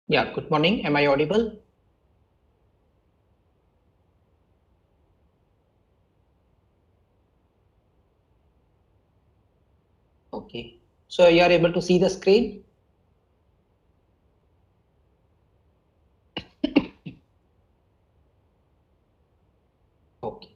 Yeah, good morning. Am I audible? Okay. So you are able to see the screen? Okay.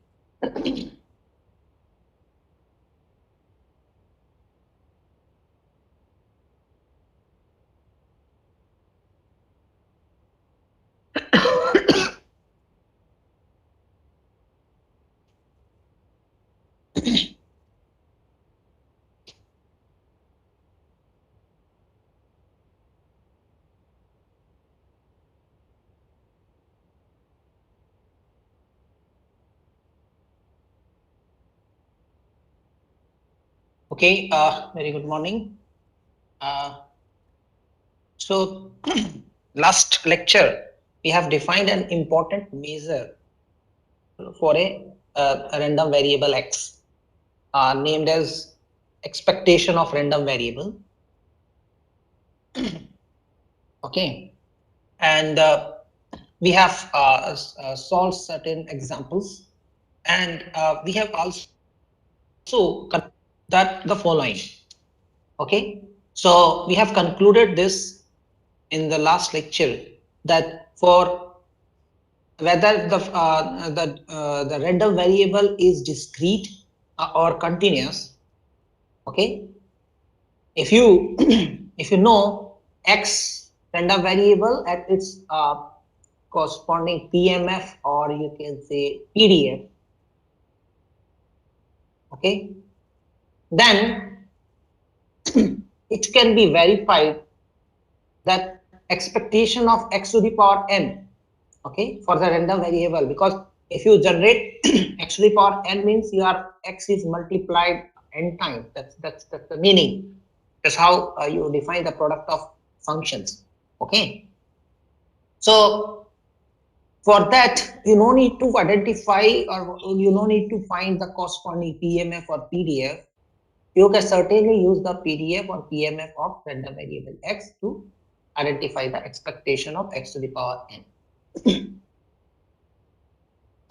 Okay. Very good morning. Uh, so last lecture we have defined an important measure for a random variable x named as expectation of random variable. Okay. And we have solved certain examples, and we have also that the following. Okay, so we have concluded this in the last lecture that for whether the random variable is discrete or continuous. Okay, if you if you know x random variable at its corresponding PMF, or you can say PDF. Okay, then it can be verified that expectation of x to the power n, okay, for the random variable, because if you generate x to the power n means your x is multiplied n times. That's the meaning. That's how you define the product of functions. Okay, so for that you no need to identify, or you no need to find the corresponding PMF or PDF. You can certainly use the PDF or PMF of random variable x to identify the expectation of x to the power n.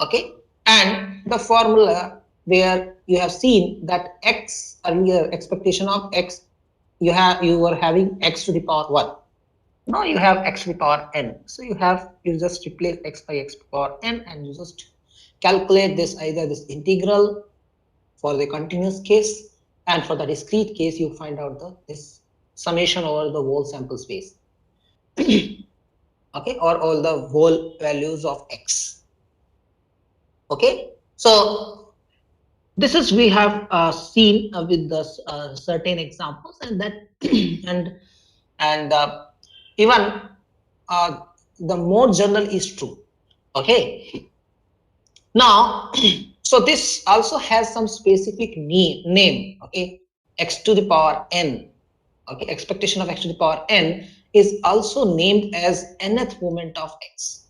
Okay, and the formula where you have seen that x, earlier expectation of x, you were having x to the power 1. Now you have x to the power n. So you just replace x by x to the power n, and you just calculate this, either this integral for the continuous case, and for the discrete case you find out this summation over the whole sample space. Okay, or all the whole values of x. Okay, so this is we have seen with the certain examples, and that and even the more general is true. Okay, now so this also has some specific name. Okay, x to the power n. Okay, expectation of x to the power n is also named as nth moment of x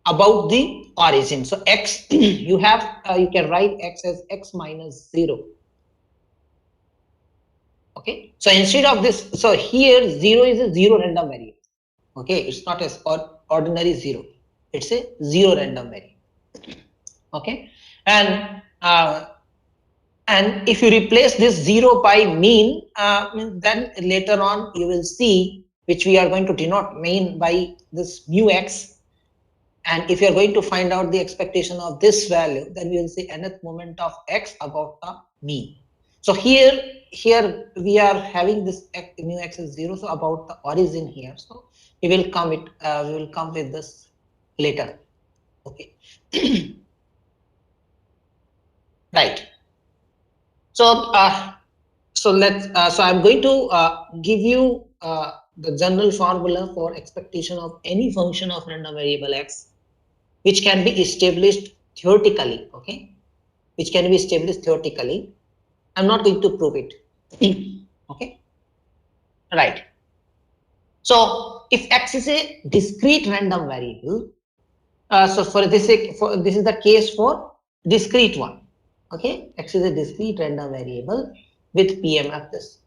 about the origin. So x you can write x as x minus 0. Okay, so instead of this, so here 0 is a zero random variable. Okay, it's not as ordinary 0, it's a zero random variable. Okay, and if you replace this 0 by mean, then later on you will see, which we are going to denote mean by this mu x. And if you are going to find out the expectation of this value, then we will say nth moment of x about the mean. So here we are having this mu x is 0, so about the origin here. So we will come with this later. Okay. Right. So so I'm going to give you the general formula for expectation of any function of random variable x, which can be established theoretically. Okay, which can be established theoretically. I'm not going to prove it. Okay, right. So if x is a discrete random variable, so for this is the case for discrete one. Okay, x is a discrete random variable with PMF this.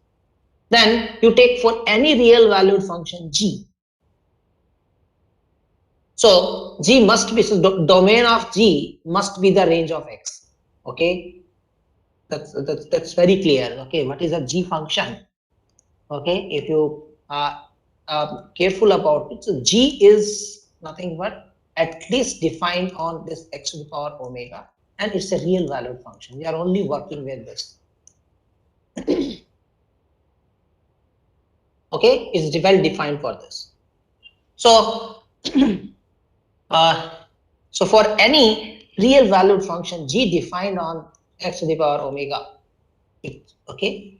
Then you take for any real valued function g. So G must be, so domain of G must be the range of X. Okay, that's very clear. Okay, what is a G function? Okay, if you are careful about it, so G is nothing but at least defined on this x to the power omega, and it's a real valued function. We are only working with this. Okay, it's well defined for this. So, so for any real valued function G defined on x to the power omega, it, okay,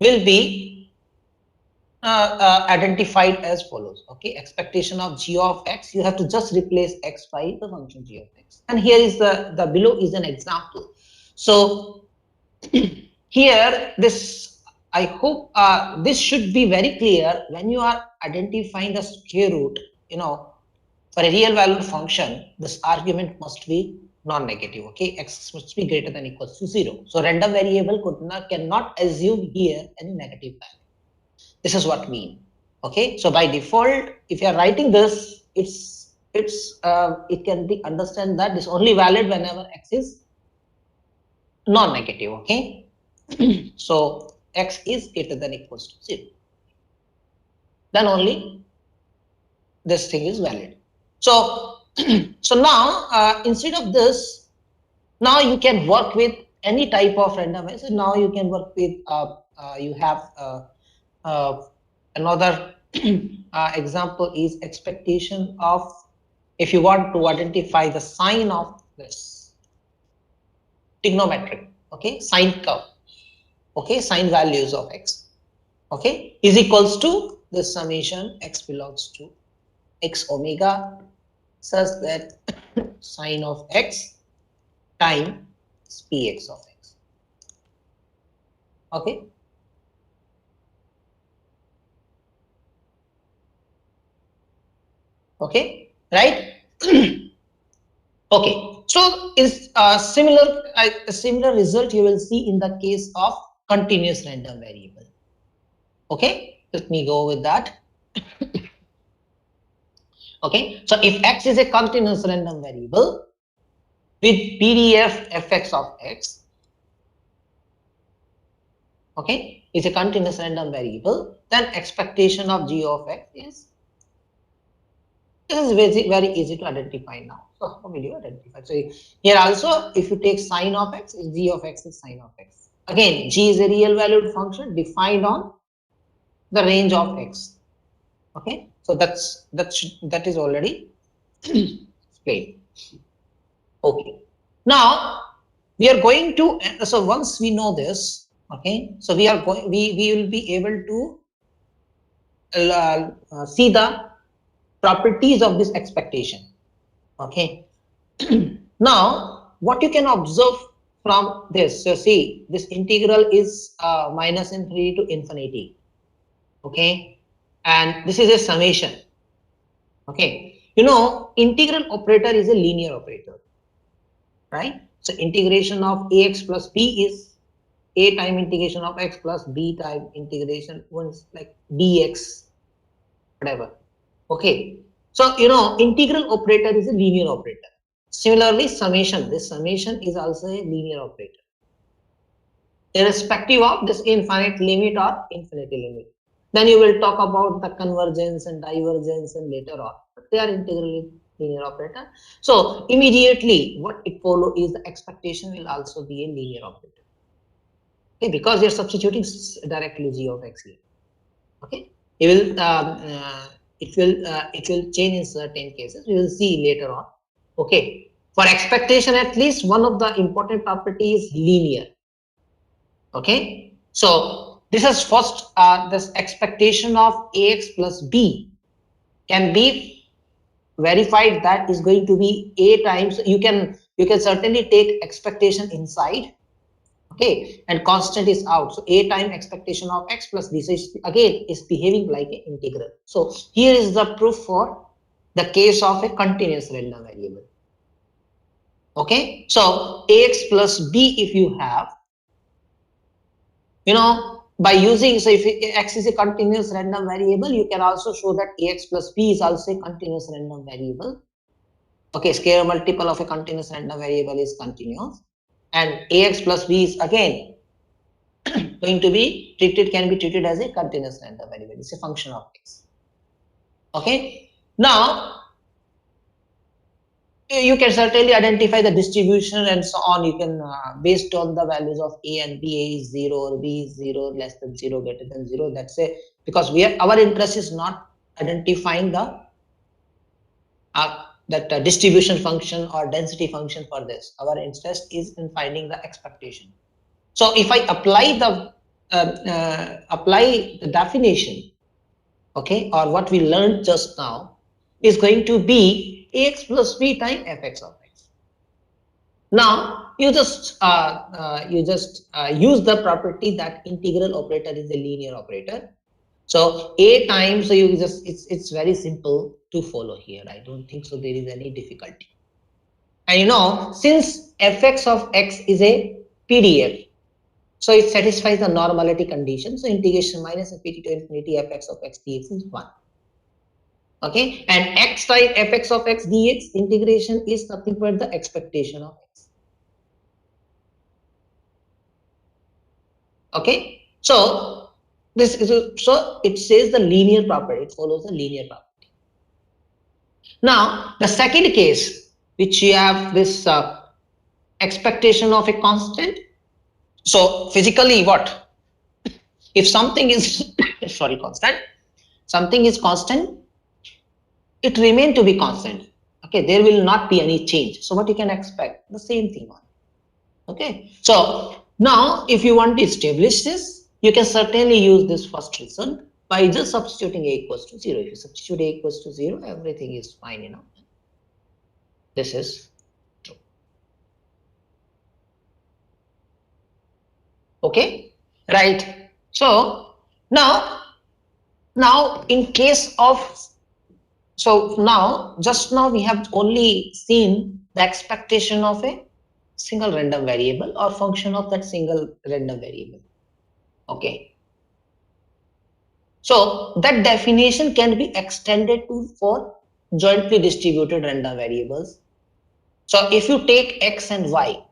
will be identified as follows. Okay, expectation of G of X, you have to just replace X by the function G of X. And here is the below is an example. So here this, I hope this should be very clear when you are identifying the square root. You know, for a real valued function, this argument must be non-negative. Okay, X must be greater than equals to 0. So random variable cannot assume here any negative value. This is what mean. Okay, so by default, if you are writing this, it can be understand that this only valid whenever X is non-negative. Okay, so X is greater than equals to 0, then only this thing is valid. So so now instead of this, now you can work with any type of randomized. So now you can work with you have another example is expectation of, if you want to identify the sign of this trigonometric, okay, sine curve, okay, sine values of X, okay, is equals to the summation X belongs to X omega such that sine of X times Px of X. Okay, okay, right? Okay, so is a similar result you will see in the case of continuous random variable. Okay, let me go with that. Okay, so if X is a continuous random variable with PDF fx of X, okay, is a continuous random variable, then expectation of G of X is, this is very easy to identify now. So how will you identify? So here also, if you take sine of X, G of X is sine of X. Again, G is a real valued function defined on the range of X. Okay, so that is already explained. Okay, now we are going to, so once we know this, okay, so we will be able to see the properties of this expectation. Okay, now what you can observe from this, so see, this integral is minus infinity to infinity. Okay, and this is a summation. Okay, you know, integral operator is a linear operator, right? So integration of ax plus b is a time integration of x plus b time integration once like dx, whatever. Okay, so you know, integral operator is a linear operator. Similarly, summation, this summation is also a linear operator, irrespective of this infinite limit or infinity limit. Then you will talk about the convergence and divergence and later on, but they are integrally linear operator. So immediately what it follow is the expectation will also be a linear operator. Okay, because you're substituting directly G of X here. Okay, it will change in certain cases. We will see later on. Okay, for expectation, at least one of the important property is linear. Okay, so this is first this expectation of ax plus b can be verified, that is going to be a times, you can certainly take expectation inside, okay, and constant is out, so a time expectation of x plus this is again is behaving like an integral. So here is the proof for the case of a continuous random variable. Okay, so ax plus b, if you have, you know, by using, so if x is a continuous random variable, you can also show that ax plus b is also a continuous random variable. Okay, scalar multiple of a continuous random variable is continuous, and ax plus b is again going to be treated, can be treated as a continuous random variable. It's a function of x. Okay, now you can certainly identify the distribution and so on. You can based on the values of a and b, a is 0 or b is 0, less than 0, greater than 0. That's a, because we are, our interest is not identifying the distribution function or density function for this. Our interest is in finding the expectation. So if I apply the definition, okay, or what we learned just now, is going to be ax plus b times fx of x. Now you just use the property that integral operator is a linear operator. So a times, so you just, it's very simple to follow here. I don't think so there is any difficulty. And you know, since fx of x is a PDF, so it satisfies the normality condition. So integration minus infinity to infinity fx of x dx is 1. Okay, and x times fx of x dx integration is nothing but the expectation of x. Okay, so this is so it says the linear property, it follows the linear property. Now the second case, which you have this expectation of a constant. So physically, what if something is sorry, constant, something is constant, it remain to be constant. Okay, there will not be any change. So what you can expect, the same thing on. Okay, so now if you want to establish this, you can certainly use this first result by just substituting a equals to 0. If you substitute a equals to 0, everything is fine, you know. This is true. Okay, right. So now in case of, so now just now we have only seen the expectation of a single random variable or function of that single random variable. Okay, so that definition can be extended to for jointly distributed random variables. So if you take x and y,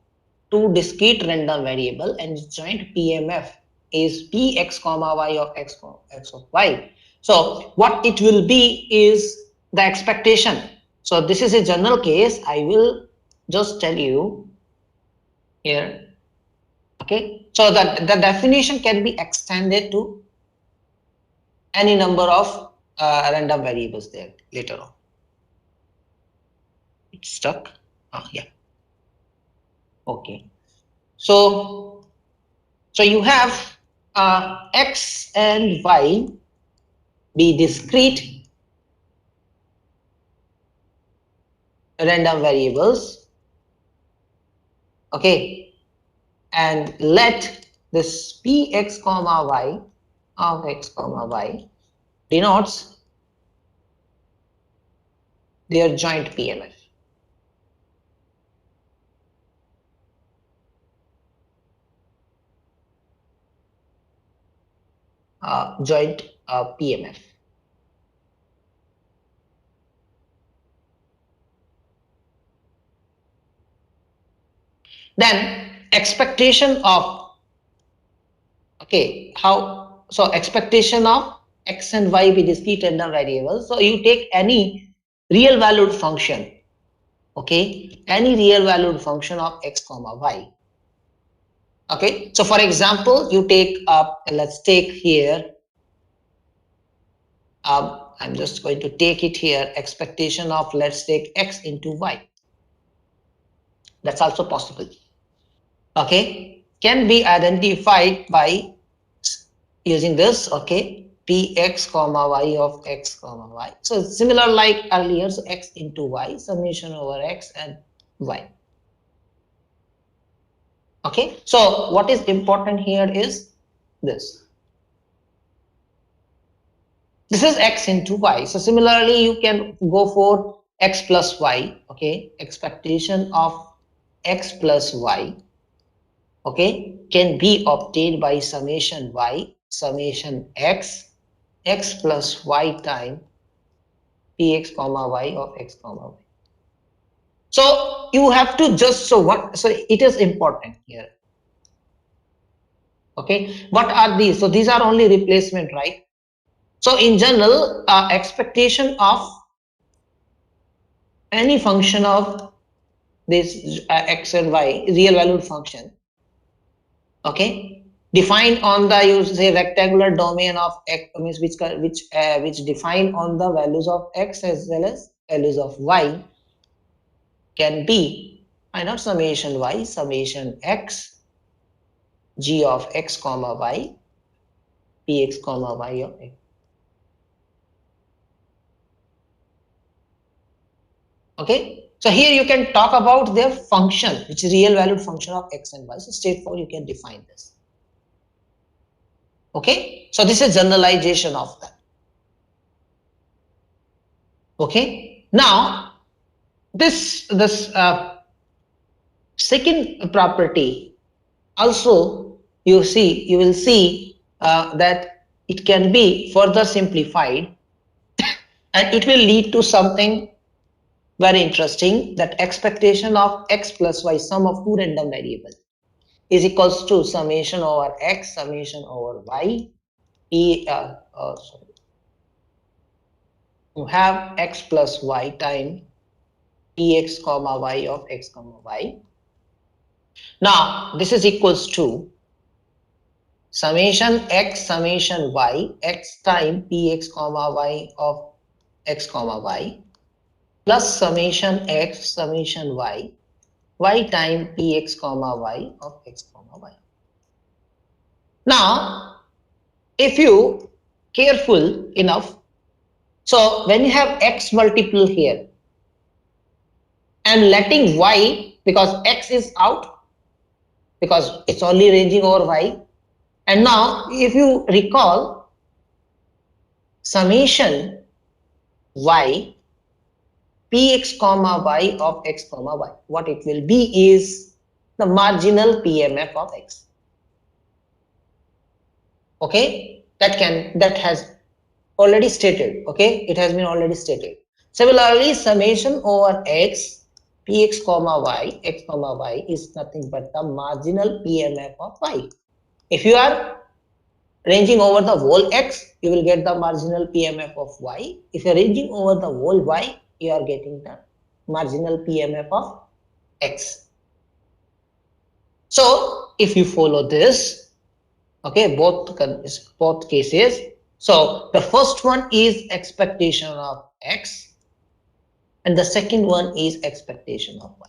two discrete random variable, and joint PMF is px comma y of x of y. So what it will be is the expectation. So this is a general case. I will just tell you here. Okay, so that the definition can be extended to any number of random variables there later on. It's stuck. Yeah. Okay. So you have x and y be discrete random variables. Okay, and let this px comma y of x comma y denotes their joint PMF. Joint PMF. Then expectation of, okay, how, so expectation of x and y be discrete random variables. So you take any real valued function, okay, any real valued function of x comma y. Okay, so for example, you take let's take here, I'm just going to take it here, expectation of, let's take x into y. That's also possible. Okay, can be identified by using this. Okay, px comma y of x comma y. So similar like earlier, so x into y, summation over x and y. Okay, so what is important here is this. This is x into y. So similarly, you can go for x plus y. Okay, expectation of x plus y. okay, can be obtained by summation y, summation x plus y time px comma y of x comma y. So you have to just, so it is important here. Okay, what are these? So these are only replacement, right? So in general, expectation of any function of this x and y, real valued function, okay, defined on the, you say, rectangular domain of x, means which define on the values of x as well as values of y, can be, why not summation y, summation x, g of x comma y, px comma y of x. Okay, so here you can talk about their function, which is real valued function of x and y. So straightforward, you can define this. Okay, so this is generalization of that. Okay, now this second property also, you will see that it can be further simplified, and it will lead to something very interesting, that expectation of x plus y, sum of two random variables, is equals to summation over x, summation over y, sorry, you have x plus y time px comma y of x comma y. Now this is equals to summation x, summation y, x time px comma y of x comma y, plus summation x, summation y, y time px comma y of x comma y. Now if you careful enough, so when you have x multiple here and letting y, because x is out, because it's only ranging over y, and now if you recall summation y px comma y of x comma y, what it will be is the marginal PMF of x. Okay, that has already stated. Okay, it has been already stated. Similarly, summation over x px comma y x comma y is nothing but the marginal PMF of y. If you are ranging over the whole x, you will get the marginal PMF of y. If you are ranging over the whole y, you are getting the marginal PMF of x. So if you follow this, okay, both cases, so the first one is expectation of x and the second one is expectation of y.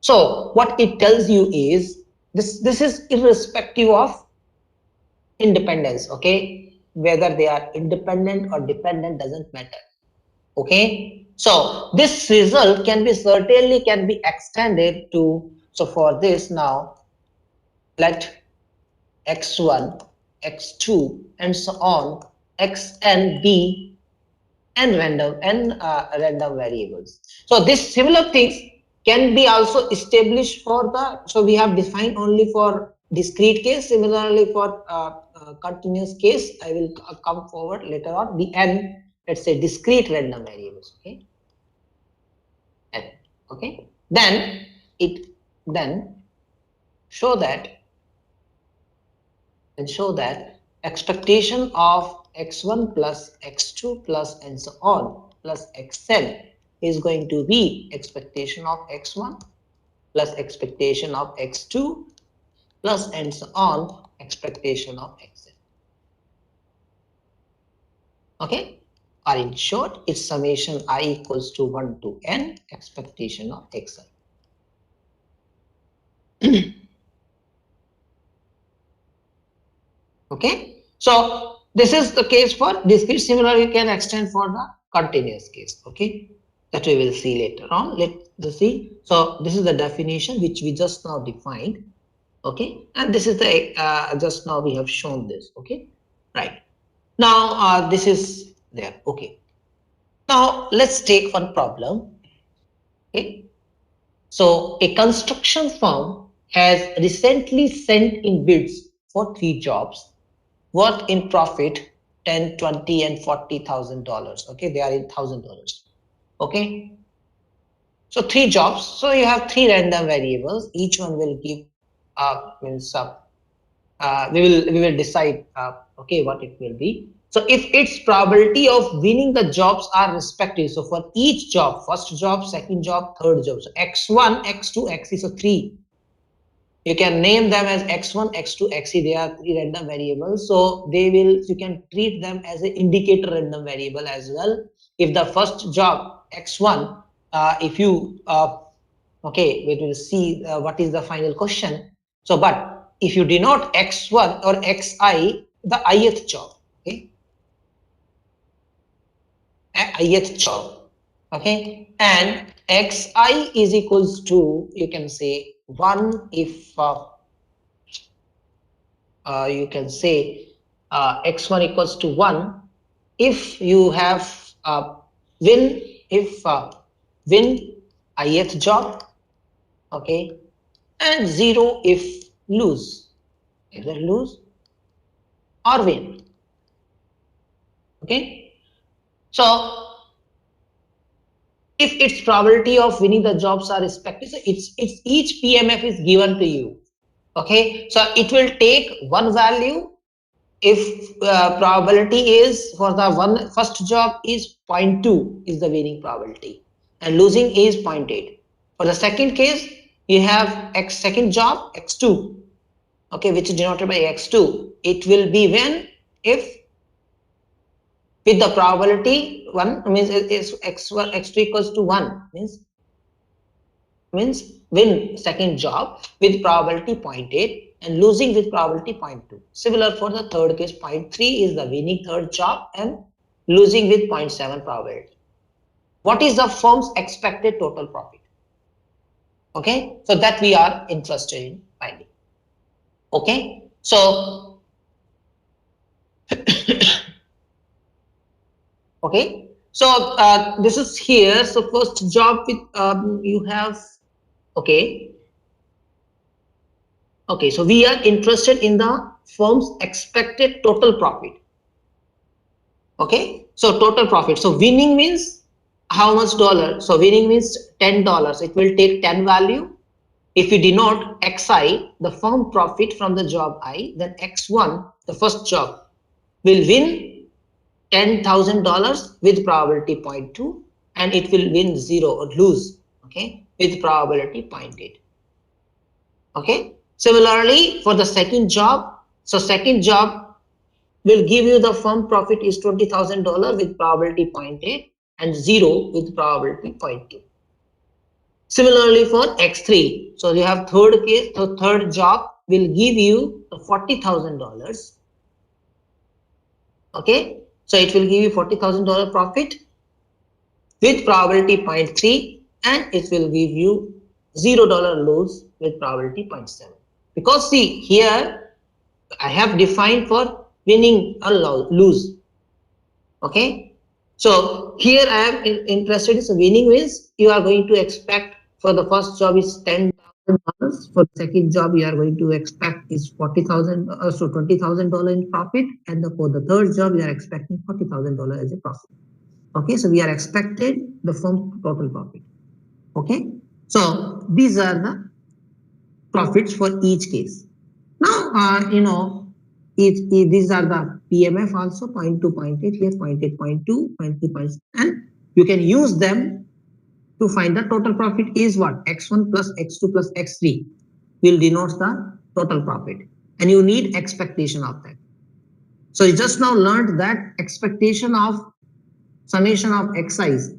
So what it tells you is this is irrespective of independence. Okay, whether they are independent or dependent doesn't matter. Okay, so this result can be certainly can be extended to, so for this now let x1, x2 and so on, xn be random variables. So this similar things can be also established for the, so we have defined only for discrete case. Similarly for continuous case, I will come forward later on, the n, let's say discrete random variables. Okay, n. Okay, then it then show that expectation of x1 plus x2 plus and so on plus xn is going to be expectation of x1 plus expectation of x2 plus and so on expectation of xn. Okay, or in short, it's summation I equals to 1 to n expectation of xn. Okay, so this is the case for discrete. Similarly, you can extend for the continuous case. Okay, that we will see later on. Let's see. So this is the definition which we just now defined. Okay, and this is the just now we have shown this. Okay, right. Now this is there. Okay, now let's take one problem. Okay, So a construction firm has recently sent in bids for 3 jobs worth in profit 10, 20 and $40,000. Okay, they are in $1,000. Okay, so 3 jobs. So you have 3 random variables. Each one will give means we will decide okay what it will be. So if its probability of winning the jobs are respective, so for each job, first job, second job, third job, so x1, x2, xe, so 3, you can name them as x1, x2, xe. They are 3 random variables, so they will, you can treat them as an indicator random variable as well. If the first job x1, if you okay, we will see what is the final question. So but if you denote x1 or xi, the ith job, okay, ith job, okay, and xi is equals to, you can say 1 if you can say x1 equals to 1 if you have win, if win ith job, okay, and 0 if lose, either lose or win. Okay, so if its probability of winning the jobs are respective, so it's each PMF is given to you. Okay, so it will take one value. If probability is for the first job is 0.2 is the winning probability and losing is 0.8. For the second case, you have x second job x2, okay, which is denoted by x2. It will be when if with the probability 1 means is x1 x2 equals to 1 means win second job with probability 0.8 and losing with probability 0.2. Similar for the third case, 0.3 is the winning third job and losing with 0.7 probability. What is the firm's expected total profit? Okay, so that we are interested in finding. Okay, so okay, so this is here. So first job with you have, okay, okay, so we are interested in the firm's expected total profit. Okay, so total profit. So winning means how much dollar? So winning means $10. It will take 10 value. If we denote xi, the firm profit from the job I, then x1, the first job, will win $10,000 with probability 0.2 and it will win 0 or lose, okay, with probability 0.8. Okay, similarly for the second job, so second job will give you the firm profit is $20,000 with probability 0.8 and 0 with probability 0.2. Similarly for x3, so you have third case, the third job will give you $40,000. Okay, so it will give you $40,000 profit with probability 0.3 and it will give you $0 loss with probability 0.7. Because see here I have defined for winning or lose. Okay, so here I am interested in, so winning means you are going to expect for the first job is $10,000, for the second job you are going to expect is 40,000, so $20,000 in profit, and for the third job you are expecting $40,000 as a profit. Okay, so we are expected the firm total profit. Okay, so these are the profits for each case. Now you know, these are the PMF also 0.2, 0.8 here, 0.8, 0.2, 0.3, 0.6, and you can use them to find the total profit is what? X1 plus X2 plus X3 will denote the total profit, and you need expectation of that. So you just now learned that expectation of summation of Xi's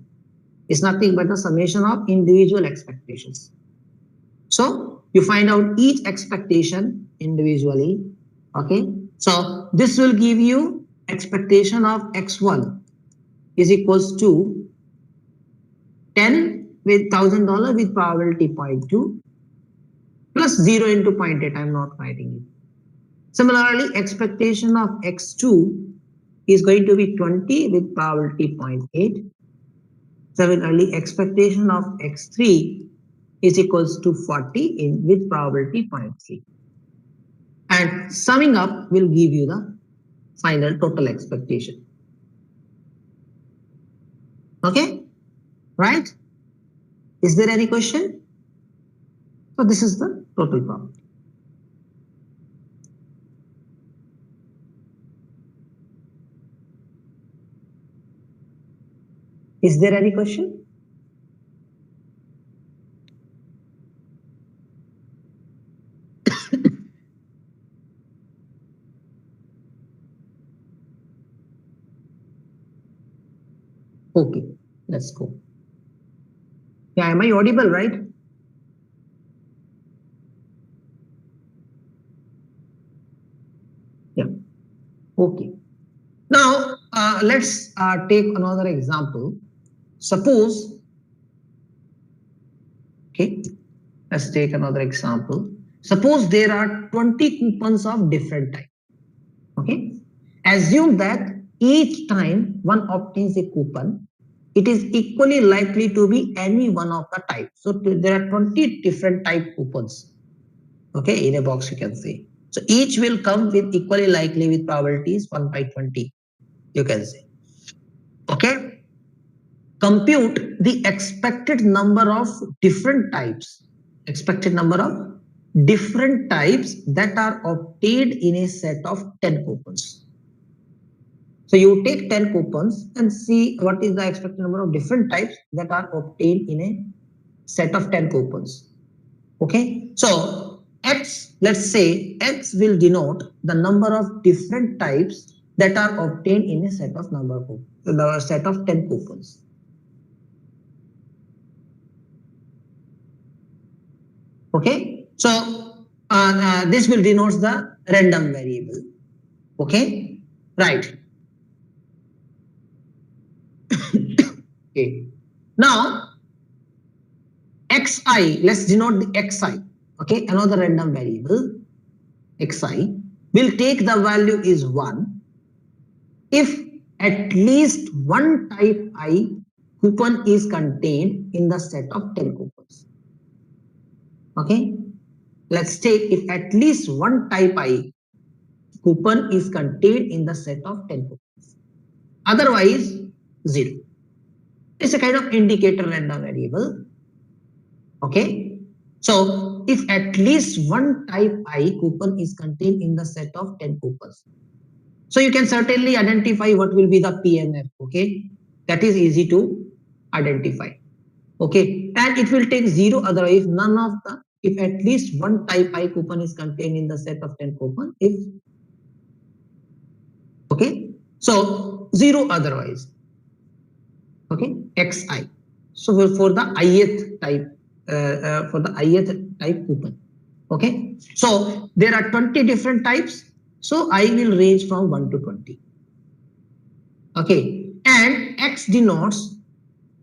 is nothing but the summation of individual expectations. So you find out each expectation individually. Okay, so this will give you expectation of x1 is equals to 10 with $1,000 with probability 0.2 plus 0 into 0.8. I'm not writing it. Similarly, expectation of x2 is going to be 20 with probability 0.8. Similarly, expectation of x3 is equals to 40 in with probability 0.3. And summing up will give you the final total expectation. Okay, right? Is there any question? So this is the total probability. Is there any question? Okay, let's go. Yeah, am I audible, right? Yeah. Okay. Now, let's take another example. Suppose, okay, let's take another example. Suppose there are 20 coupons of different type. Okay. Assume that each time one obtains a coupon, it is equally likely to be any one of the types. So there are 20 different type coupons. Okay, in a box you can say. So each will come with equally likely with probabilities 1 by 20. You can say. Okay. Compute the expected number of different types. Expected number of different types that are obtained in a set of 10 coupons. So you take 10 coupons and see what is the expected number of different types that are obtained in a set of 10 coupons. Okay, so X, let's say X will denote the number of different types that are obtained in a set of number of the set of 10 coupons. Okay, so this will denote the random variable. Okay, right. Okay, now xi, let's denote the xi. Okay, another random variable xi will take the value is 1 if at least one type I coupon is contained in the set of 10 coupons. Okay, let's take if at least one type I coupon is contained in the set of 10 coupons. Otherwise, 0. It's a kind of indicator random variable. Okay, so if at least one type I coupon is contained in the set of 10 coupons, so you can certainly identify what will be the PMF. Okay, that is easy to identify. Okay, and it will take 0 otherwise none of the, if at least one type I coupon is contained in the set of 10 coupon, if, okay, so 0 otherwise. Okay, xi. So for the ith type, for the ith type coupon. Okay, so there are 20 different types. So I will range from 1 to 20. Okay, and x denotes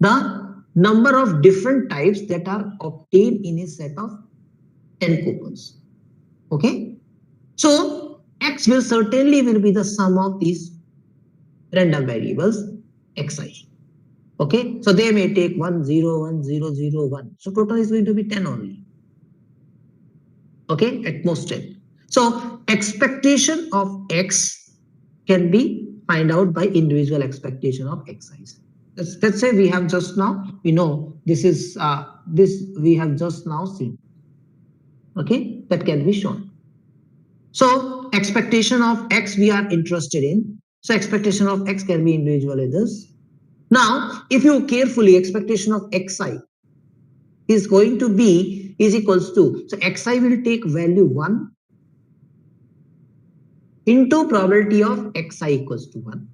the number of different types that are obtained in a set of 10 coupons. Okay, so x will certainly will be the sum of these random variables xi. Okay, so they may take 1 0 1 0 0 1. So total is going to be 10 only. Okay, at most 10. So expectation of x can be find out by individual expectation of xi. Let's say we have just now, we know this is this we have just now seen. Okay, that can be shown. So expectation of x we are interested in. So expectation of x can be individual as this. Now, if you carefully, expectation of xi is going to be is equals to, so xi will take value 1 into probability of xi equals to 1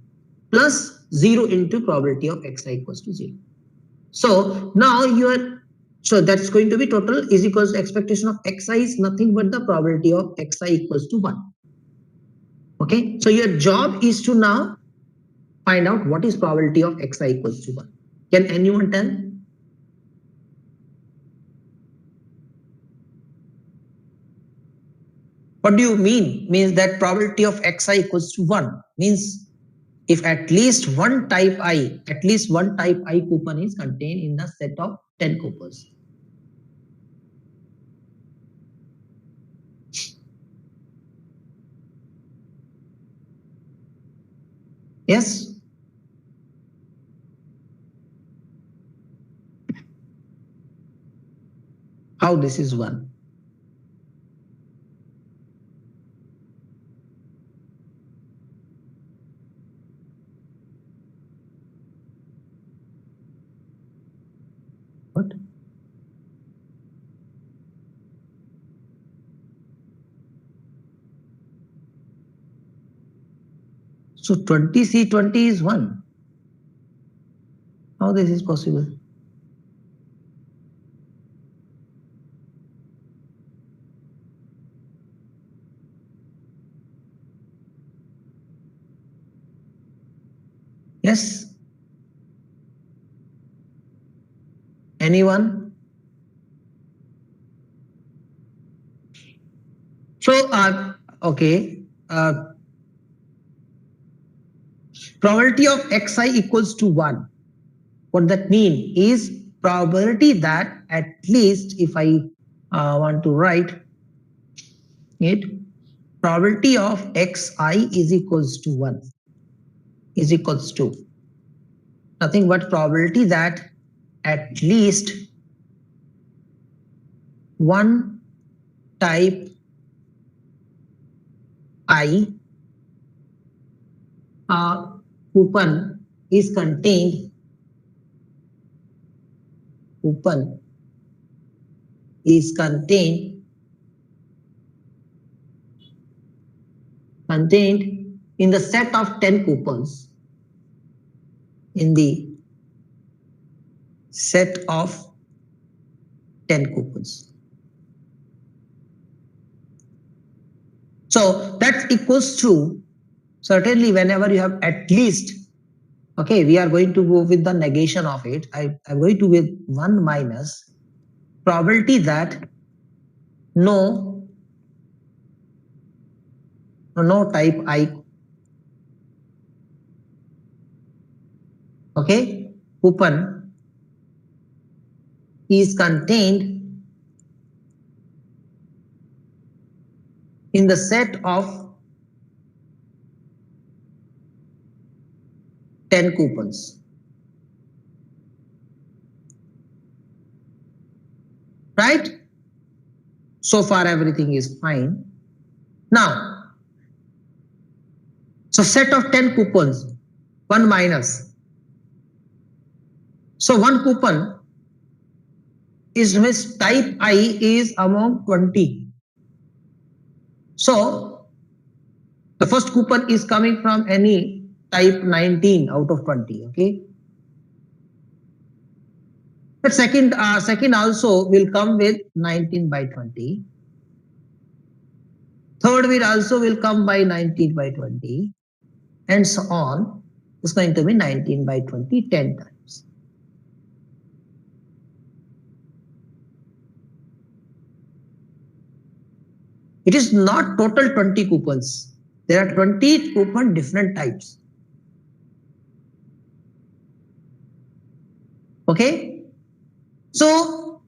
plus 0 into probability of xi equals to 0. So now so that's going to be total is equals to expectation of xi is nothing but the probability of xi equals to 1. Okay, so your job is to now find out what is probability of xi equals to 1. Can anyone tell? What do you mean? Means that probability of xi equals to 1. Means if at least one type I coupon is contained in the set of 10 coupons. Yes. How this is 1? What? So 20C20 is 1. How this is possible? Yes. Anyone? So, okay. Probability of xi equals to 1. What that mean is probability that at least if I want to write it, probability of xi is equals to 1 is equals to nothing but probability that at least one type I coupon is contained in the set of 10 coupons, in the set of 10 coupons. So that equals to, certainly whenever you have at least, okay, we are going to go with the negation of it. I'm going to with 1 minus probability that no type I, okay, coupon is contained in the set of 10 coupons. Right? So far everything is fine. Now, so set of 10 coupons, 1 minus. So one coupon is which type I is among 20. So the first coupon is coming from any type 19 out of 20. Okay. But second also will come with 19 by 20. Third will come by 19 by 20, and so on. It's going to be 19 by 20 10 times. It is not total 20 coupons. There are 20 coupon different types. Okay. So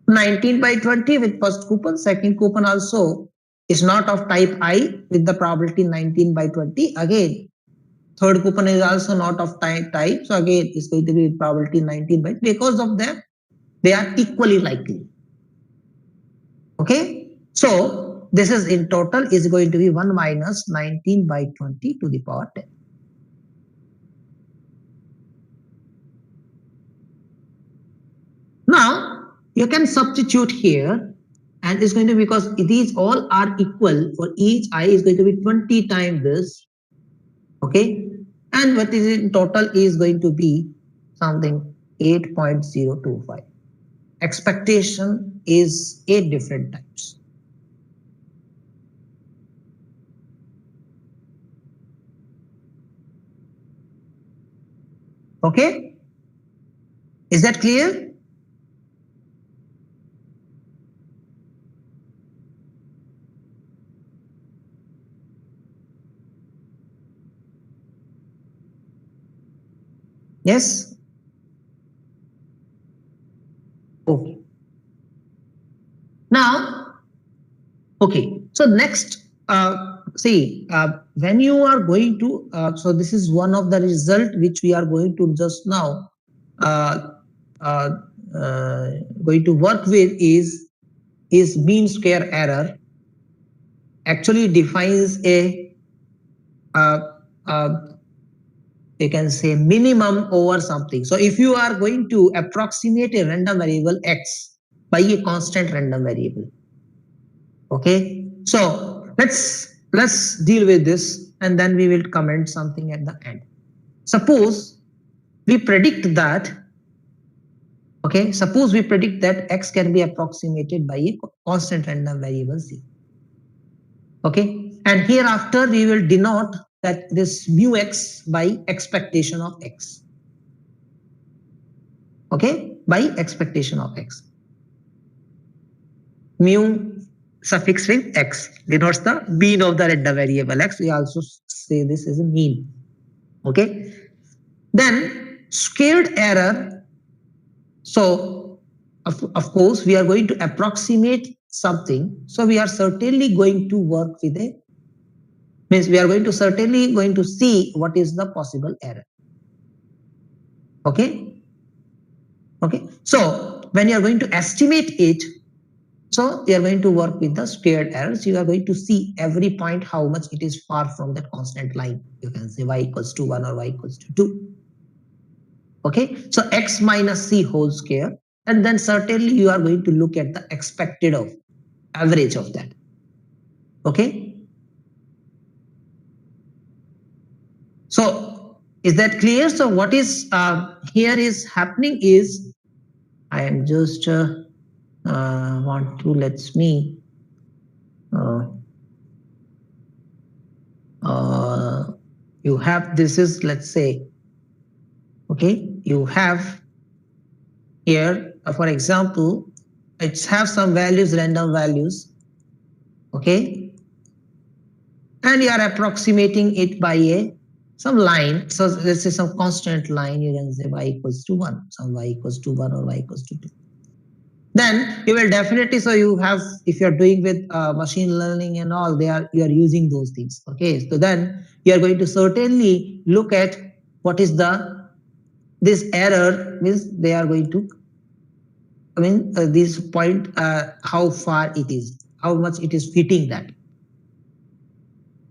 19 by 20 with first coupon, second coupon also is not of type I with the probability 19 by 20. Again, third coupon is also not of type. So again, it's going to be probability 19 by, because of them, they are equally likely. Okay. So this is in total is going to be 1 minus 19 by 20 to the power 10. Now you can substitute here, and it's going to be, because these all are equal, for each I is going to be 20 times this. Okay. And what is in total is going to be something 8.025. Expectation is 8 different types. Okay. Is that clear? Yes. Okay. Now, okay. So next see, when you are going to, so this is one of the result which we are going to just now uh, uh, uh, going to work with is mean square error. Actually defines a uh, uh, you can say minimum over something. So if you are going to approximate a random variable x by a constant random variable, okay. So let's deal with this and then we will comment something at the end. Suppose we predict that, okay, suppose we predict that x can be approximated by a constant random variable c. Okay, and hereafter we will denote that this mu x by expectation of x. Okay, by expectation of x. Mu suffix with x denotes the mean of the random variable x. We also say this is a mean. Okay, then squared error. So of course we are going to approximate something. So we are certainly going to work with a, means we are going to certainly going to see what is the possible error. Okay. Okay. So when you are going to estimate it, so you are going to work with the squared errors. You are going to see every point how much it is far from that constant line. You can say y equals to 1 or y equals to 2. Okay. So x minus c whole square. And then certainly you are going to look at the expected of average of that. Okay. So is that clear? So what is here is happening is I am just want to let me you have, this is, let's say, okay, you have here for example it's have some values, random values, okay, and you are approximating it by a some line. So let's say some constant line, you can say y equals to 1, some y equals to 1 or y equals to 2. Then you will definitely, so you have, if you're doing with machine learning and all, you are using those things. Okay, so then you are going to certainly look at what is the, this error means they are going to, I mean this point, how far it is, how much it is fitting that.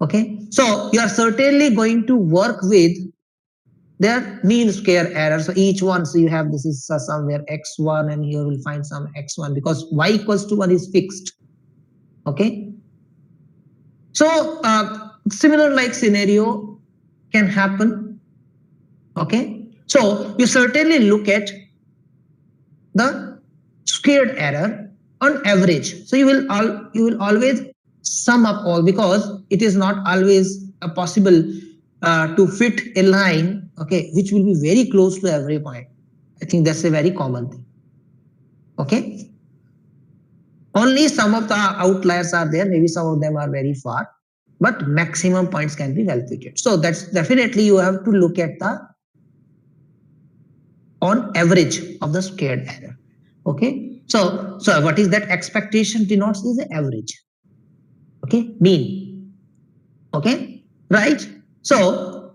Okay, so you are certainly going to work with their mean square error. So each one, so you have, this is somewhere x1 and here we'll find some x1 because y equals to 1 is fixed. Okay. So similar like scenario can happen. Okay. So you certainly look at the squared error on average. So you will always sum up all, because it is not always possible to fit a line, okay, which will be very close to every point. I think that's a very common thing. Okay. Only some of the outliers are there. Maybe some of them are very far, but maximum points can be well fitted. So that's definitely you have to look at the on average of the squared error. Okay. So what is that expectation denotes is the average. Okay. Mean. Okay. Right. So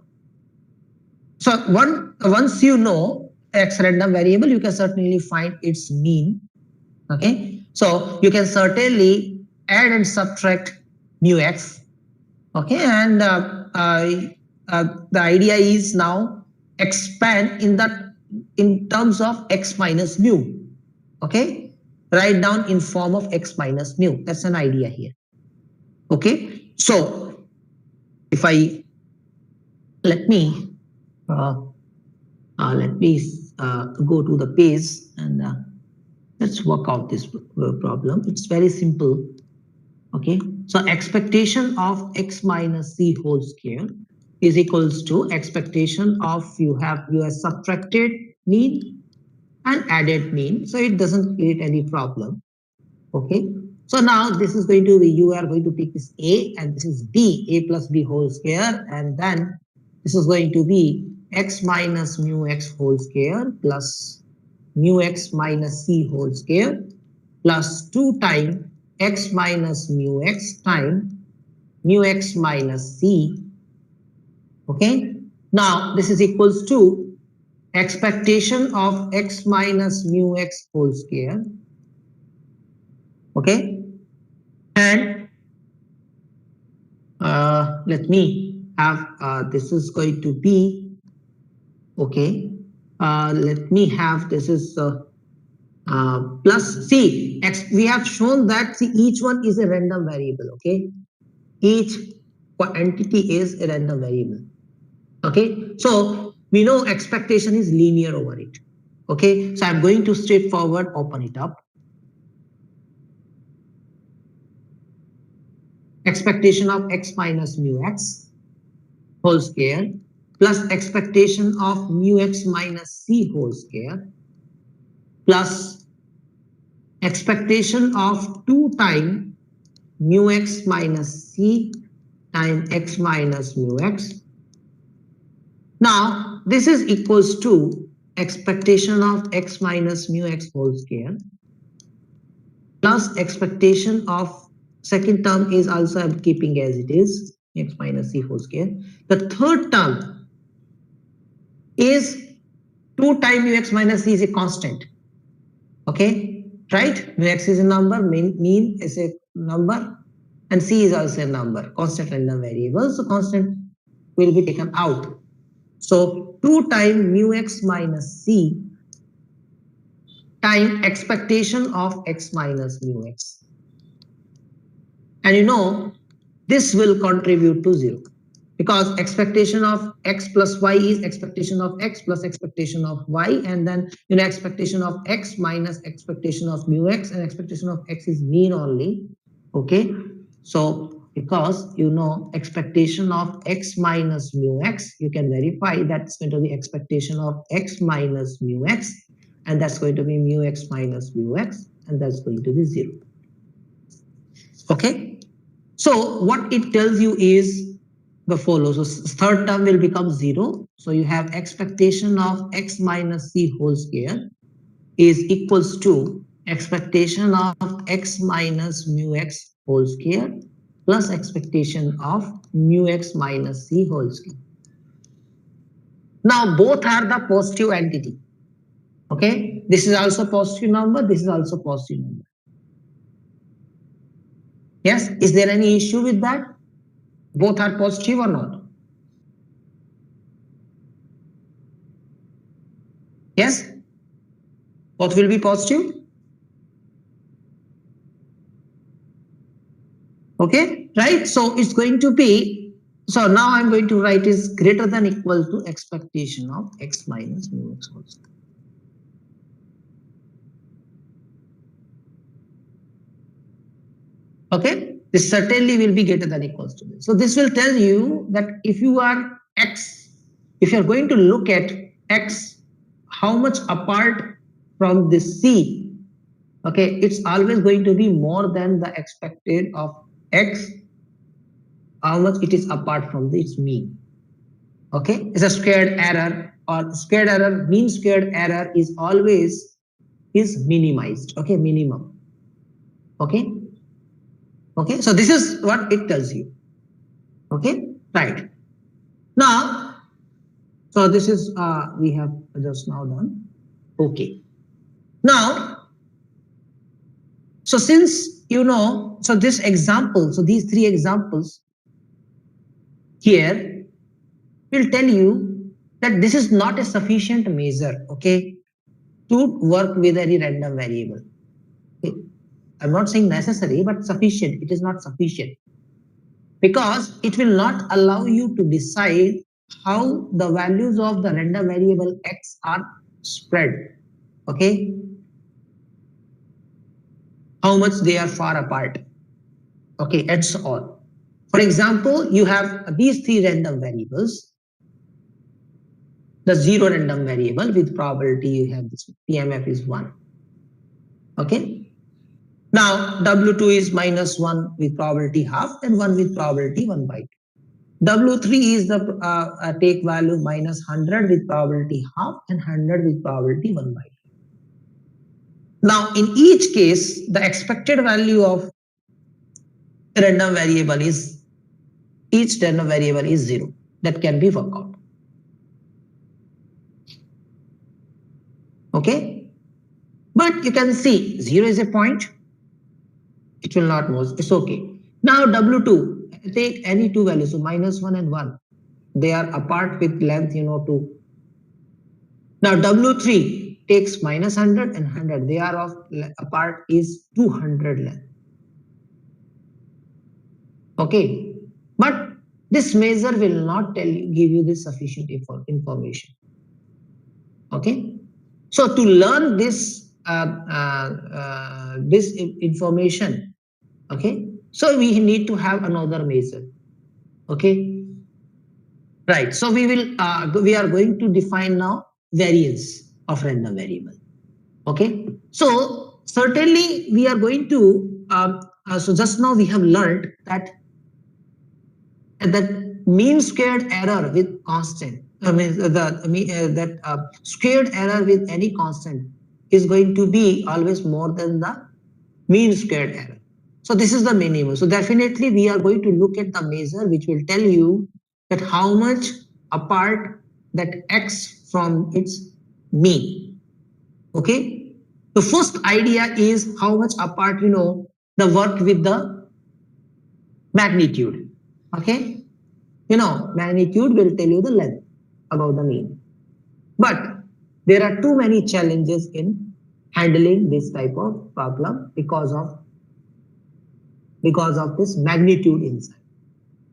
once you know x random variable, you can certainly find its mean. Okay. So you can certainly add and subtract mu x. Okay. And the idea is now expand in terms of x minus mu. Okay. Write down in form of x minus mu. That's an idea here. Okay. So if I let me go to the page and let's work out this problem. It's very simple. Okay. So expectation of x minus c whole square is equals to expectation of you have subtracted mean and added mean. So it doesn't create any problem. Okay. So now this is going to be, you are going to take this a and this is b, a plus b whole square, and then this is going to be x minus mu x whole square plus mu x minus c whole square plus 2 times x minus mu x time mu x minus c. Okay. Now this is equals to expectation of x minus mu x whole square. Okay. And let me have this is going to be okay. Let me have this is plus c x. We have shown that see each one is a random variable. Okay, each entity is a random variable. Okay, so we know expectation is linear over it. Okay, so I'm going to straightforward open it up. Expectation of x minus mu x whole square plus expectation of mu x minus c whole square plus expectation of 2 times mu x minus c times x minus mu x. Now this is equals to expectation of x minus mu x whole square plus expectation of second term is also I'm keeping as it is x minus c whole square. The third term is 2 times mu x minus c is a constant. Okay, right? Mu x is a number, mean is a number, and c is also a number, constant random variable. So constant will be taken out. So 2 times mu x minus c time expectation of x minus mu x. And you know, this will contribute to 0 because expectation of x plus y is expectation of x plus expectation of y, and then you know expectation of x minus expectation of mu x, and expectation of x is mean only. Okay, so because you know expectation of x minus mu x, you can verify that's going to be expectation of x minus mu x, and that's going to be mu x minus mu x, and that's going to be 0. Okay, so what it tells you is the follow. So third term will become 0. So you have expectation of x minus c whole square is equals to expectation of x minus mu x whole square plus expectation of mu x minus c whole square. Now both are the positive entity. Okay, this is also positive number, this is also positive number. Yes, is there any issue with that? Both are positive or not? Yes, both will be positive. Okay, right? So it's going to be, so now I'm going to write is greater than equal to expectation of x minus mu x whole square. Okay, this certainly will be greater than equals to this. So this will tell you that if you are x, if you're going to look at x, how much apart from this c, okay, it's always going to be more than the expected of x, how much it is apart from its mean. Okay, it's a squared error, or squared error, mean squared error is always is minimized. Okay, minimum. Okay, okay, so this is what it tells you. Okay, right. Now, so this is we have just now done. Okay, now, so since you know, so this example, so these 3 examples here will tell you that this is not a sufficient measure, okay, to work with any random variable. Okay. I'm not saying necessary, but sufficient. It is not sufficient because it will not allow you to decide how the values of the random variable x are spread. Okay, how much they are far apart. Okay, and so on. For example, you have these 3 random variables. The 0 random variable with probability you have this PMF is 1. Okay. Now W2 is minus 1 with probability half and 1 with probability 1 by 2. W3 is the take value minus 100 with probability half and 100 with probability 1 by 2. Now in each case, the expected value of random variable is each random variable is 0. That can be worked out. Okay, but you can see 0 is a point, it will not move, it's okay. Now W2, take any two values, so -1 and 1, they are apart with length 2. Now W3 takes -100 and 100, they are of apart is 200 length. Okay, but this measure will not give you the sufficient information. Okay, so to learn this this information, okay, so we need to have another measure. Okay, right, so we are going to define now variance of random variable. Okay, so certainly we are going to so just now we have learned that mean squared error with constant, squared error with any constant is going to be always more than the mean squared error. So this is the minimum. So definitely we are going to look at the measure which will tell you that how much apart that x from its mean. Okay, the first idea is how much apart the work with the magnitude. Okay, magnitude will tell you the length about the mean. But there are too many challenges in handling this type of problem because of this magnitude inside.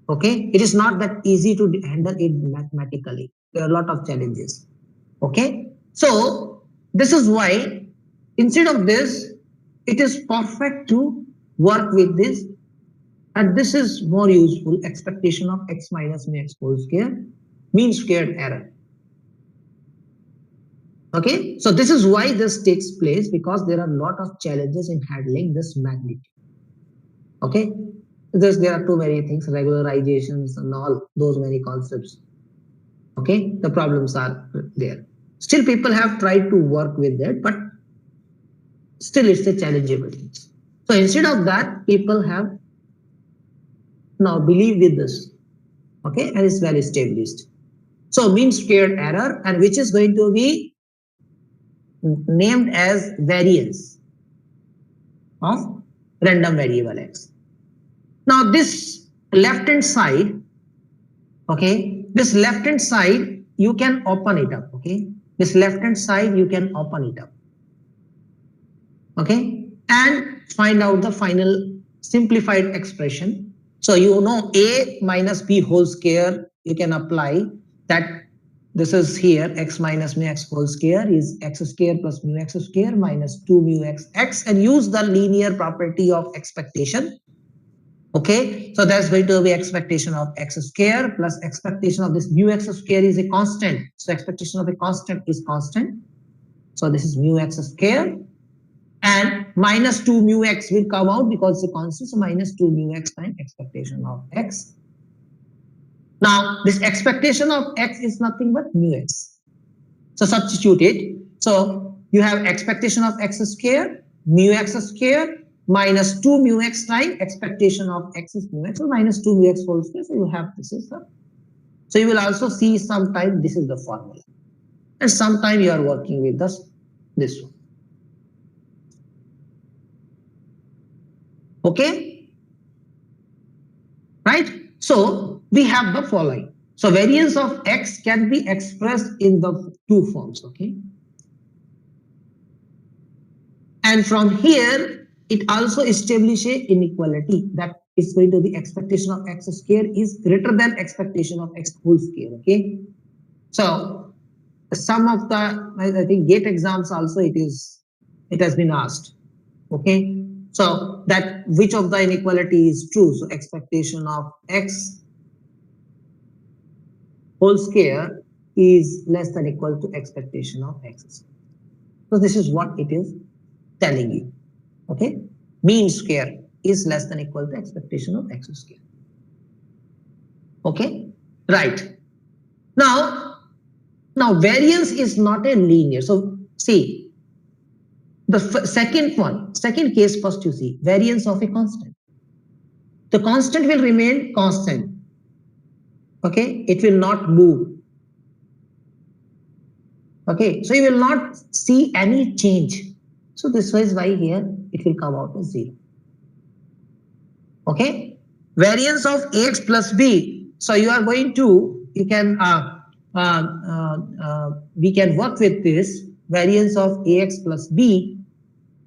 Okay, it is not that easy to handle it mathematically. There are a lot of challenges. Okay, so this is why instead of this, it is perfect to work with this. And this is more useful, expectation of x minus mu x whole square, mean squared error. Okay, so this is why this takes place, because there are a lot of challenges in handling this magnitude. Okay, there are too many things, regularizations and all those many concepts. Okay, the problems are there. Still people have tried to work with that, but still it's a challengeable thing. So instead of that, people have now believe with this. Okay, and it's well established. So mean squared error, and which is going to be named as variance of random variable x. Now this left hand side, okay, this left hand side you can open it up. Okay, this left hand side you can open it up. Okay, and find out the final simplified expression. So a minus b whole square, you can apply that. This is here x minus mu x whole square is x square plus mu x square minus 2 mu x, and use the linear property of expectation. Okay, so that's going to be expectation of x square plus expectation of this mu x square is a constant. So expectation of a constant is constant. So this is mu x square, and minus 2 mu x will come out because it's a constant. So minus 2 mu x times expectation of x. Now this expectation of x is nothing but mu x. So substitute it. So you have expectation of x square, mu x square minus 2 mu x times expectation of x is mu x, so minus 2 mu x whole square. So you have this is the. So you will also see sometime this is the formula, and sometime you are working with this one. Okay, right? So we have the following. So variance of x can be expressed in the two forms. Okay, and from here it also establishes inequality, that is going to be expectation of x square is greater than expectation of x whole square. Okay, so some of the I think GATE exams also it has been asked. Okay, so that which of the inequality is true. So expectation of x whole square is less than equal to expectation of x square. So this is what it is telling you. Okay, mean square is less than equal to expectation of x square. Okay, right. Now variance is not a linear. So see the second case first, you see variance of a constant. The constant will remain constant. Okay, it will not move. Okay, so you will not see any change. So this is why here it will come out as 0. Okay, variance of ax plus b. So you are going to, you can we can work with this variance of ax plus b.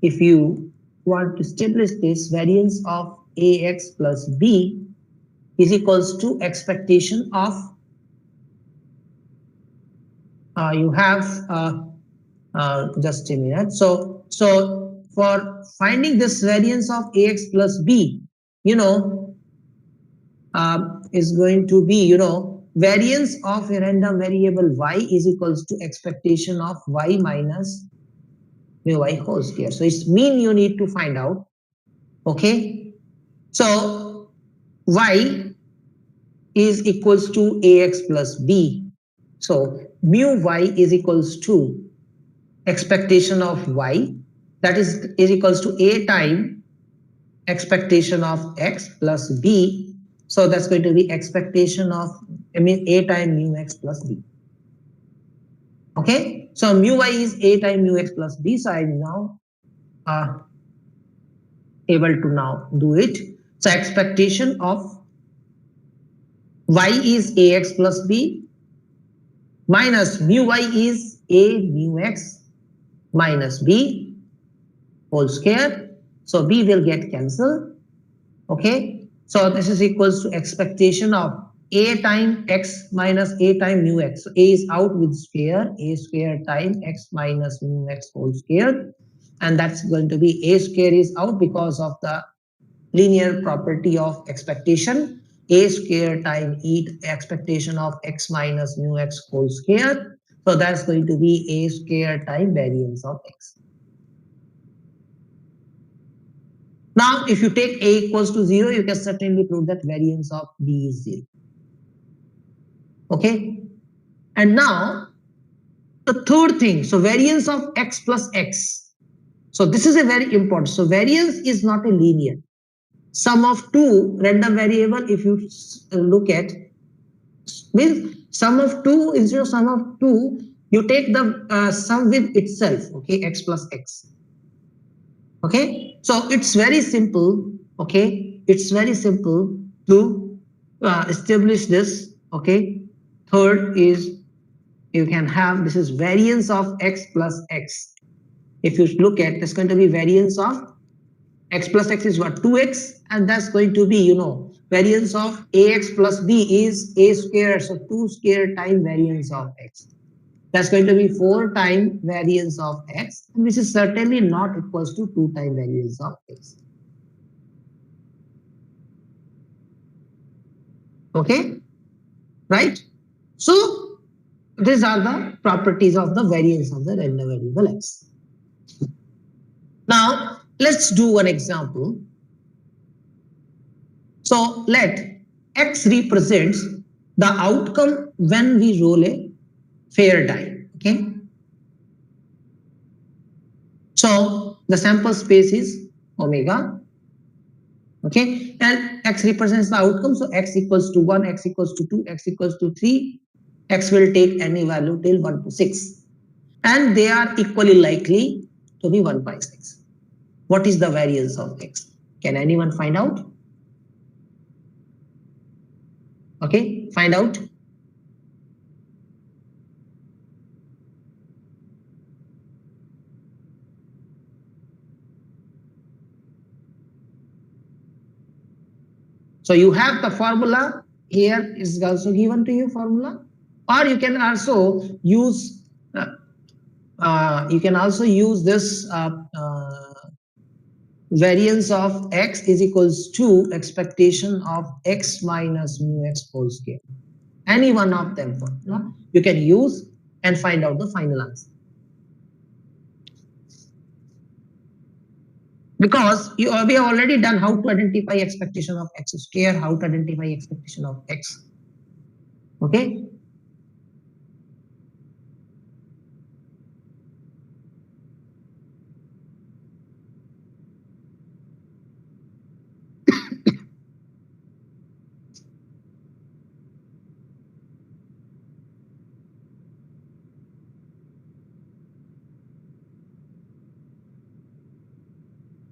If you want to establish this, variance of ax plus b is equals to expectation of you have just a minute. So for finding this variance of ax plus b, you know, is going to be, you know, variance of a random variable y is equals to expectation of y minus mu y whole square. So it's mean you need to find out. Okay, so y is equals to ax plus b. So mu y is equals to expectation of y, that is equals to a time expectation of x plus b. So that's going to be expectation of, I mean, a time mu x plus b. Okay, so mu y is a time mu x plus b. So I'm now able to now do it. So expectation of y is ax plus b minus mu y is a mu x minus b whole square. So b will get cancelled. Okay, so this is equals to expectation of a time x minus a time mu x. So a is out with square, a square time x minus mu x whole square, and that's going to be a square is out because of the linear property of expectation. A square time e expectation of x minus mu x whole square. So that's going to be a square time variance of x. Now, if you take a equals to 0, you can certainly prove that variance of b is 0. Okay. And now, the third thing, so variance of x plus x. So this is a very important. So variance is not a linear. Sum of two random variable, if you look at, means sum of two, instead of sum of two, you take the sum with itself, okay, x plus x. Okay, so it's very simple. Okay, it's very simple to establish this. Okay, third is you can have, this is variance of x plus x. If you look at, there's going to be variance of x plus x is what, 2x, and that's going to be, you know, variance of ax plus b is a square, so 2 square time variance of x. That's going to be 4 time variance of x, which is certainly not equals to 2 time variance of x. Okay, right? So these are the properties of the variance of the random variable x. Now let's do one example. So let x represents the outcome when we roll a fair die. Okay, so the sample space is omega. Okay, and x represents the outcome. So x equals to 1, x equals to 2, x equals to 3. X will take any value till 1 to 6, and they are equally likely to be 1 by 6. What is the variance of x? Can anyone find out? Okay, find out. So you have the formula here is also given to you formula, or you can also use this variance of x is equals to expectation of x minus mu x whole square. Any one of them formula you can use and find out the final answer. Because we have already done how to identify expectation of x square, how to identify expectation of x. Okay.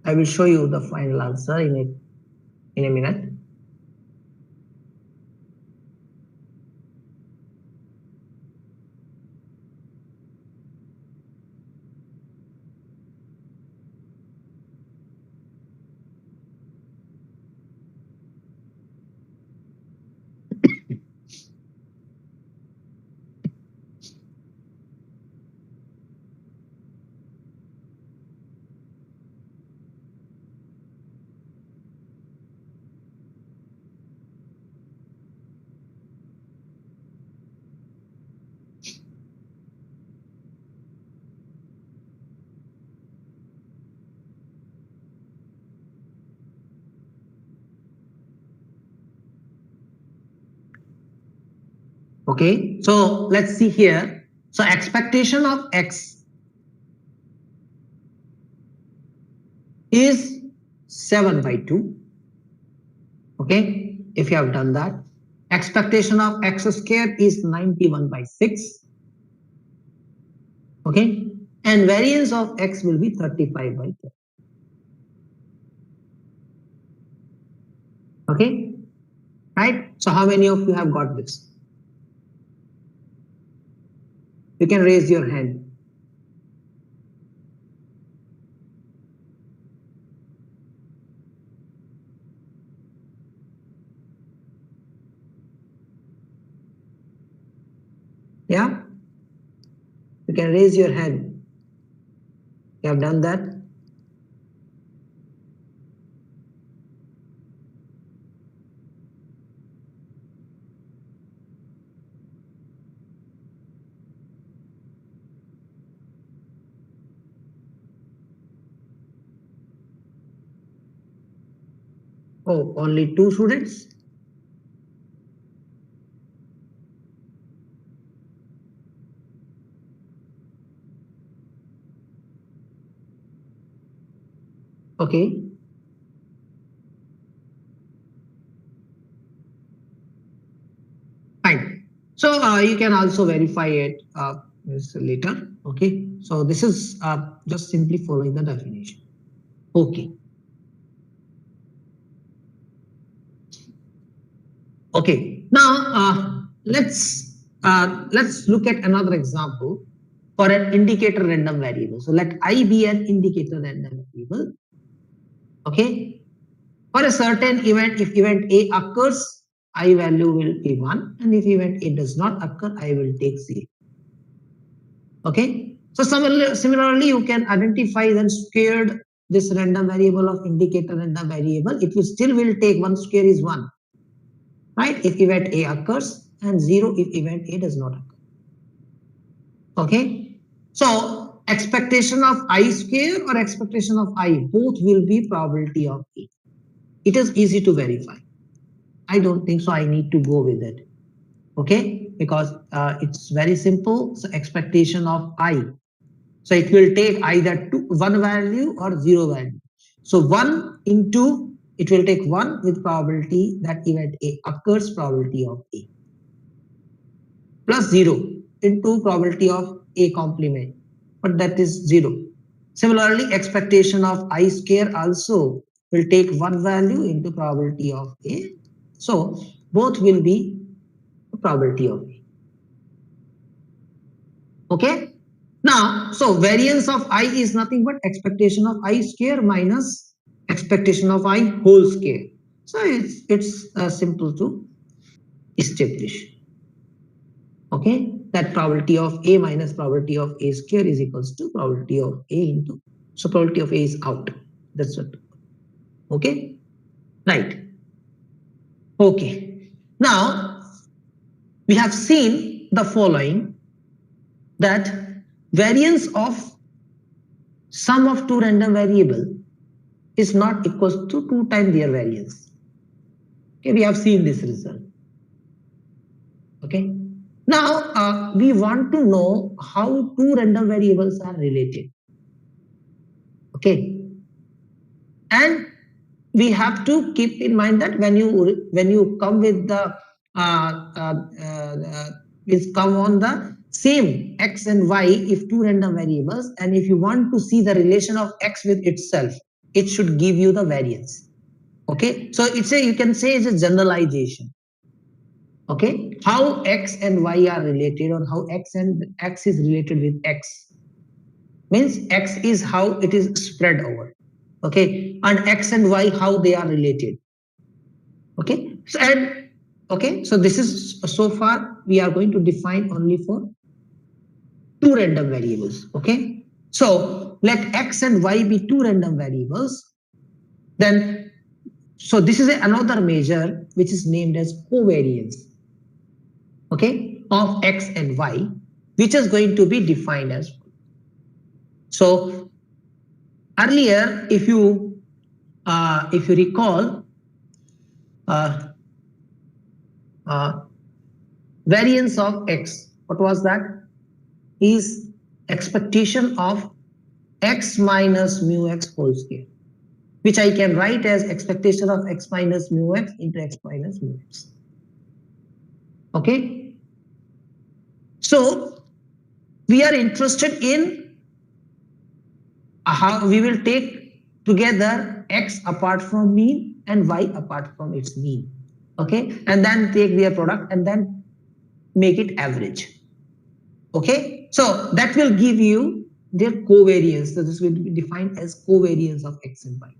I will show you the final answer in a minute. Okay, so let's see here. So expectation of x is 7/2. Okay, if you have done that. Expectation of x square is 91/6. Okay, and variance of x will be 35/30. Okay, right? So how many of you have got this? You can raise your hand. Yeah, you can raise your hand. You have done that. Oh, only 2 students? Okay. Fine. So you can also verify it later. Okay. So this is just simply following the definition. Okay. Okay. Now let's look at another example for an indicator random variable. So let I be an indicator random variable. Okay. For a certain event, if event A occurs, I value will be 1, and if event A does not occur, I will take 0. Okay. So similarly, you can identify then squared this random variable of indicator random variable. It will still will take 1 square is 1, right? If event A occurs, and 0 if event A does not occur. Okay. So expectation of I square or expectation of I, both will be probability of A. It is easy to verify. I don't think so I need to go with it. Okay, because it's very simple. So expectation of I. So it will take either 1 value or 0 value. So 1 into, it will take 1 with probability that event A occurs, probability of A, plus 0 into probability of A complement, but that is 0. Similarly, expectation of I square also will take 1 value into probability of A. So both will be probability of A. Okay. Now, so variance of I is nothing but expectation of I square minus expectation of I whole square. So it's simple to establish. Okay, that probability of A minus probability of A square is equals to probability of A into, so probability of A is out. That's what. Okay, right. Okay. Now we have seen the following, that variance of sum of two random variable is not equals to 2 times their variance. Okay, we have seen this result. Okay. Now we want to know how two random variables are related. Okay. And we have to keep in mind that when you come with the is come on the same x and y, if two random variables, and if you want to see the relation of x with itself, it should give you the variance. Okay, so it's a, you can say it's a generalization. Okay, how x and y are related, or how x and x is related with x, means x is how it is spread over. Okay, and x and y how they are related. Okay, so and okay, so this is, so far we are going to define only for two random variables. Okay, so let x and y be two random variables. Then, so this is another measure which is named as covariance, okay, of x and y, which is going to be defined as. So earlier, if you recall, uh, uh, variance of x, what was that? Is expectation of x minus mu x whole square, which I can write as expectation of x minus mu x into x minus mu x. Okay, so we are interested in how we will take together x apart from mean and y apart from its mean. Okay, and then take their product and then make it average. Okay, so that will give you their covariance. So this will be defined as covariance of x and y.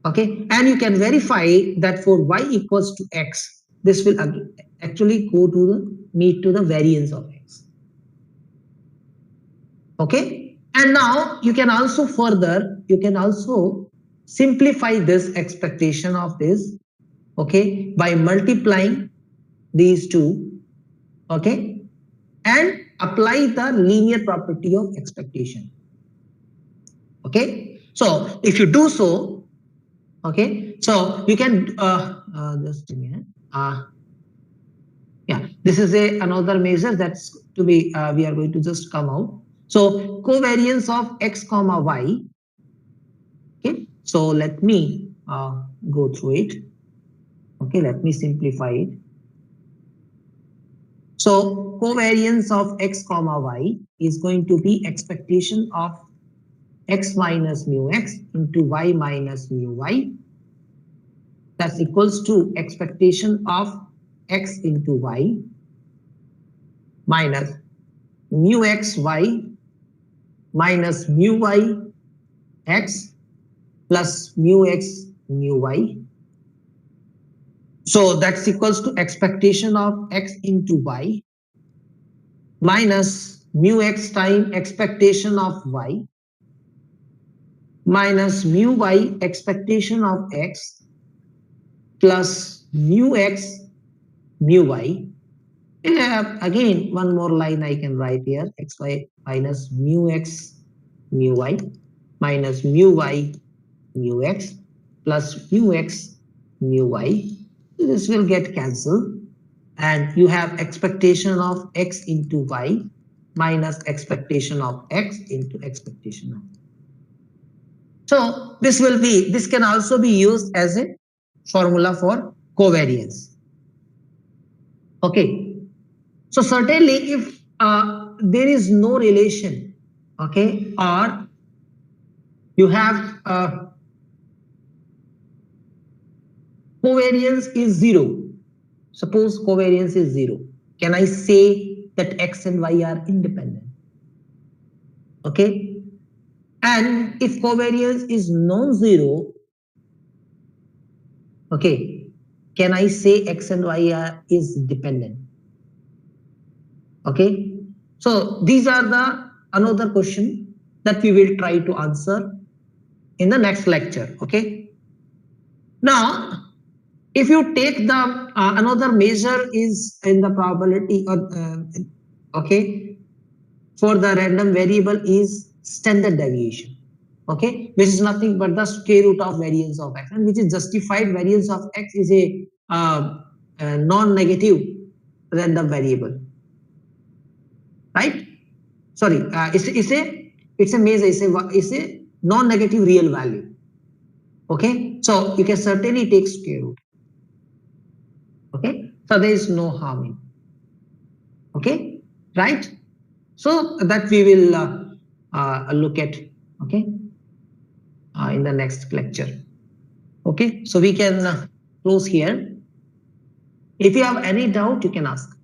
Okay, and you can verify that for y equals to x, this will actually go to the meet to the variance of x. Okay, and now you can also simplify this expectation of this, okay, by multiplying these two, okay, and apply the linear property of expectation. Okay, so if you do so, okay, so you can just a minute. Yeah, this is another measure that's to be we are going to just come out. So covariance of x comma y. Okay, so let me go through it. Okay, let me simplify it. So covariance of x comma y is going to be expectation of x minus mu x into y minus mu y. That's equals to expectation of x into y minus mu x y minus mu y x plus mu x mu y. So that's equals to expectation of x into y minus mu x time expectation of y minus mu y expectation of x plus mu x mu y. Again, one more line I can write here, xy minus mu x mu y minus mu y mu x plus mu x mu y. This will get cancelled, and you have expectation of x into y minus expectation of x into expectation of. So this can also be used as a formula for covariance. Okay, so certainly if there is no relation, okay, or you have covariance is zero. Suppose covariance is zero. Can I say that x and y are independent? Okay, and if covariance is non-zero, okay, can I say x and y is dependent? Okay, so these are the another question that we will try to answer in the next lecture. Okay, now if you take the another measure is in the probability or okay, for the random variable is standard deviation, okay, which is nothing but the square root of variance of x, and which is justified variance of x is a non-negative random variable, right? Sorry, it's a measure, it's a non-negative real value. Okay, so you can certainly take square root. Okay, so there is no harm in. Okay, right? So that we will look at. Okay, in the next lecture. Okay, so we can close here. If you have any doubt, you can ask.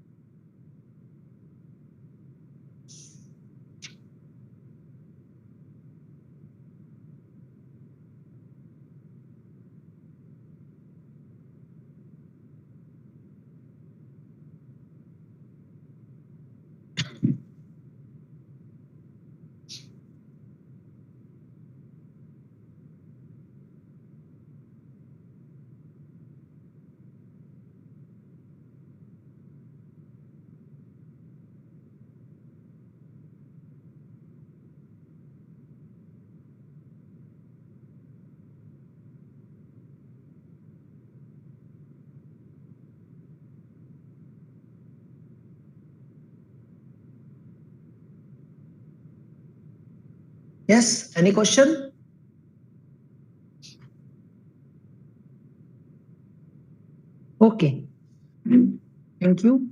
Yes, any question? Okay. Thank you.